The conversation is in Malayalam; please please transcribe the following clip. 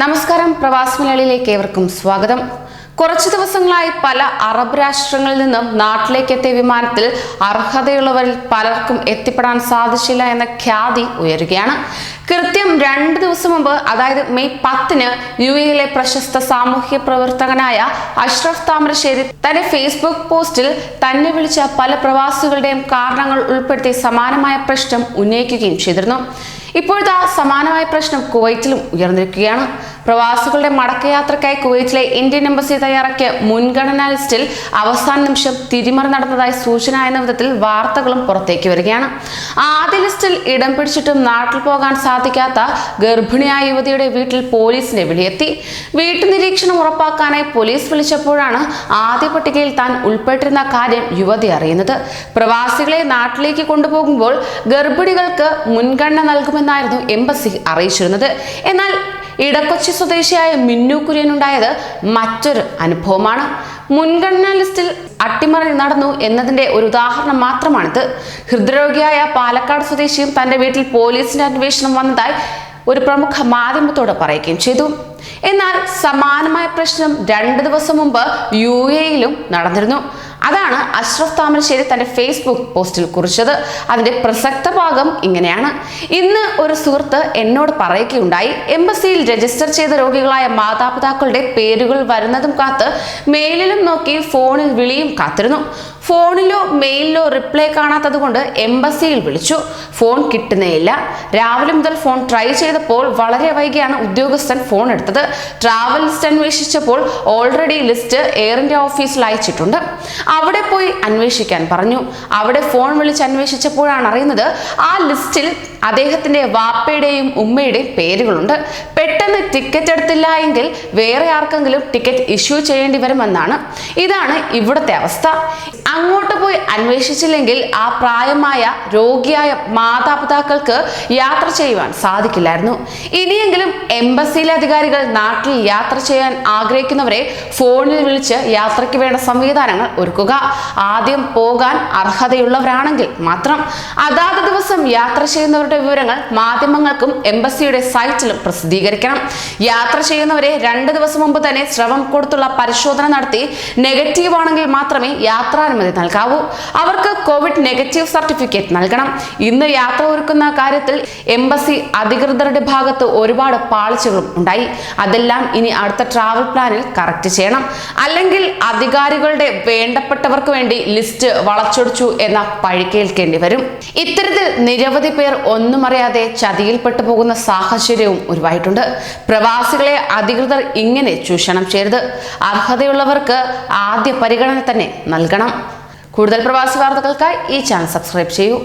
നമസ്കാരം, പ്രവാസി മലയാളിയിലേക്ക് ഏവർക്കും സ്വാഗതം. കുറച്ചു ദിവസങ്ങളായി പല അറബ് രാഷ്ട്രങ്ങളിൽ നിന്നും നാട്ടിലേക്ക് എത്തിയ വിമാനത്തിൽ അർഹതയുള്ളവരിൽ പലർക്കും എത്തിപ്പെടാൻ സാധിച്ചില്ല എന്ന ഖ്യാതി ഉയരുകയാണ്. കൃത്യം 2 ദിവസം മുമ്പ്, അതായത് മെയ് 10-ന് UAE പ്രശസ്ത സാമൂഹ്യ പ്രവർത്തകനായ അഷ്റഫ് താമരശ്ശേരി തന്റെ ഫേസ്ബുക്ക് പോസ്റ്റിൽ തന്നെ വിളിച്ച പല പ്രവാസികളുടെയും കാരണങ്ങൾ ഉൾപ്പെടുത്തി സമാനമായ പ്രശ്നം ഉന്നയിക്കുകയും ചെയ്തിരുന്നു. ഇപ്പോഴത്തെ സമാനമായ പ്രശ്നം കുവൈറ്റിലും ഉയർന്നിരിക്കുകയാണ്. പ്രവാസികളുടെ മടക്കയാത്രയ്ക്കായി കുവൈറ്റിലെ ഇന്ത്യൻ എംബസി തയ്യാറാക്കിയ മുൻഗണനാ ലിസ്റ്റിൽ അവസാന നിമിഷം തിരിമറി നടന്നതായി സൂചന എന്ന വിധത്തിൽ വാർത്തകളും പുറത്തേക്ക് വരികയാണ്. ആദ്യ ലിസ്റ്റിൽ ഇടം പിടിച്ചിട്ടും നാട്ടിൽ പോകാൻ സാധിക്കാത്ത ഗർഭിണിയായ യുവതിയുടെ വീട്ടിൽ പോലീസിന്റെ വിളിയെത്തി. വീട്ടു നിരീക്ഷണം ഉറപ്പാക്കാനായി പോലീസ് വിളിച്ചപ്പോഴാണ് ആദ്യ പട്ടികയിൽ താൻ ഉൾപ്പെട്ടിരുന്ന കാര്യം യുവതി അറിയുന്നത്. പ്രവാസികളെ നാട്ടിലേക്ക് കൊണ്ടുപോകുമ്പോൾ ഗർഭിണികൾക്ക് മുൻഗണന നൽകുമെന്നായിരുന്നു എംബസി അറിയിച്ചിരുന്നത്. എന്നാൽ ഇടക്കൊച്ചി സ്വദേശിയായ മിന്നു കുര്യനുണ്ടായത് മറ്റൊരു അനുഭവമാണ്. മുൻഗണനാ ലിസ്റ്റിൽ അട്ടിമറി നടന്നു എന്നതിന്റെ ഒരു ഉദാഹരണം മാത്രമാണിത്. ഹൃദ്രോഗിയായ പാലക്കാട് സ്വദേശിയും തന്റെ വീട്ടിൽ പോലീസിന്റെ അന്വേഷണം വന്നതായി ഒരു പ്രമുഖ മാധ്യമത്തോട് പറയുകയും ചെയ്തു. എന്നാൽ സമാനമായ പ്രശ്നം 2 ദിവസം മുമ്പ് UAE-യിലും നടന്നിരുന്നു. അതാണ് അഷ്റഫ് താമരശ്ശേരി തന്റെ ഫേസ്ബുക്ക് പോസ്റ്റിൽ കുറിച്ചത്. അതിന്റെ പ്രസക്ത ഭാഗം ഇങ്ങനെയാണ്. ഇന്ന് ഒരു സുഹൃത്ത് എന്നോട് പറയുകയുണ്ടായി, എംബസിയിൽ രജിസ്റ്റർ ചെയ്ത രോഗികളായ മാതാപിതാക്കളുടെ പേരുകൾ വരുന്നതും കാത്ത് മെയിലിലും നോക്കി ഫോണിൽ വിളിയും കാത്തിരുന്നു. ഫോണിലോ മെയിലിലോ റിപ്ലൈ കാണാത്തത് കൊണ്ട് എംബസിയിൽ വിളിച്ചു. ഫോൺ കിട്ടുന്നേയില്ല. രാവിലെ മുതൽ ഫോൺ ട്രൈ ചെയ്തപ്പോൾ വളരെ വൈകിയാണ് ഉദ്യോഗസ്ഥൻ ഫോൺ എടുത്തത്. ട്രാവൽ ലിസ്റ്റ് അന്വേഷിച്ചപ്പോൾ ഓൾറെഡി ലിസ്റ്റ് എയർ ഇന്ത്യ ഓഫീസിൽ അയച്ചിട്ടുണ്ട്. അവിടെ പോയി അന്വേഷിക്കാൻ പറഞ്ഞു. അവിടെ ഫോൺ വിളിച്ച് അന്വേഷിച്ചപ്പോഴാണ് അറിയുന്നത് ആ ലിസ്റ്റിൽ അദ്ദേഹത്തിന്റെ വാപ്പയുടെയും ഉമ്മയുടെയും പേരുകളുണ്ട്. പെട്ടെന്ന് ടിക്കറ്റ് എടുത്തില്ല എങ്കിൽ വേറെ ആർക്കെങ്കിലും ടിക്കറ്റ് ഇഷ്യൂ ചെയ്യേണ്ടി വരുമെന്നാണ്. ഇതാണ് ഇവിടുത്തെ അവസ്ഥ. അങ്ങോട്ട് പോയി അന്വേഷിച്ചില്ലെങ്കിൽ ആ പ്രായമായ രോഗിയായ മാതാപിതാക്കൾക്ക് യാത്ര ചെയ്യുവാൻ സാധിക്കില്ലായിരുന്നു. ഇനിയെങ്കിലും എംബസിയിലെ അധികാരികൾ നാട്ടിൽ യാത്ര ചെയ്യാൻ ആഗ്രഹിക്കുന്നവരെ ഫോണിൽ വിളിച്ച് യാത്രയ്ക്ക് വേണ്ട സംവിധാനങ്ങൾ ഒരുക്കുക. ആദ്യം പോകാൻ അർഹതയുള്ളവരാണെങ്കിൽ മാത്രം. അതാത് ദിവസം യാത്ര ചെയ്യുന്നവരുടെ വിവരങ്ങൾ മാധ്യമങ്ങൾക്കും എംബസിയുടെ സൈറ്റിലും പ്രസിദ്ധീകരിക്കണം. യാത്ര ചെയ്യുന്നവരെ 2 ദിവസം മുമ്പ് തന്നെ സ്രവം കൊടുത്തുള്ള പരിശോധന നടത്തി നെഗറ്റീവ് ആണെങ്കിൽ മാത്രമേ യാത്രാനുമതി നൽകാവൂ. അവർക്ക് കോവിഡ് നെഗറ്റീവ് സർട്ടിഫിക്കറ്റ് നൽകണം. ഇന്ന് യാത്ര ഒരുക്കുന്ന കാര്യത്തിൽ എംബസി അധികൃതരുടെ ഭാഗത്ത് ഒരുപാട് പാളിച്ചകളും ഉണ്ടായി. അതെല്ലാം ഇനി അടുത്ത ട്രാവൽ പ്ലാനിൽ കറക്റ്റ് ചെയ്യണം. അല്ലെങ്കിൽ അധികാരികളുടെ വേണ്ടപ്പെട്ടവർക്ക് വേണ്ടി ലിസ്റ്റ് വളച്ചൊടിച്ചു എന്ന പഴി കേൾക്കേണ്ടി വരും. ഇത്തരത്തിൽ നിരവധി പേർ ഒന്നും അറിയാതെ ചതിയിൽപ്പെട്ടു പോകുന്ന സാഹചര്യവും ഉരുവായിട്ടുണ്ട്. പ്രവാസികളെ അധികൃതർ ഇങ്ങനെ ചൂഷണം ചെയ്യരുത്. അർഹതയുള്ളവർക്ക് ആദ്യ പരിഗണന തന്നെ നൽകണം. കൂടുതൽ പ്രവാസി വാർത്തകൾക്കായി ഈ ചാനൽ സബ്സ്ക്രൈബ് ചെയ്യൂ.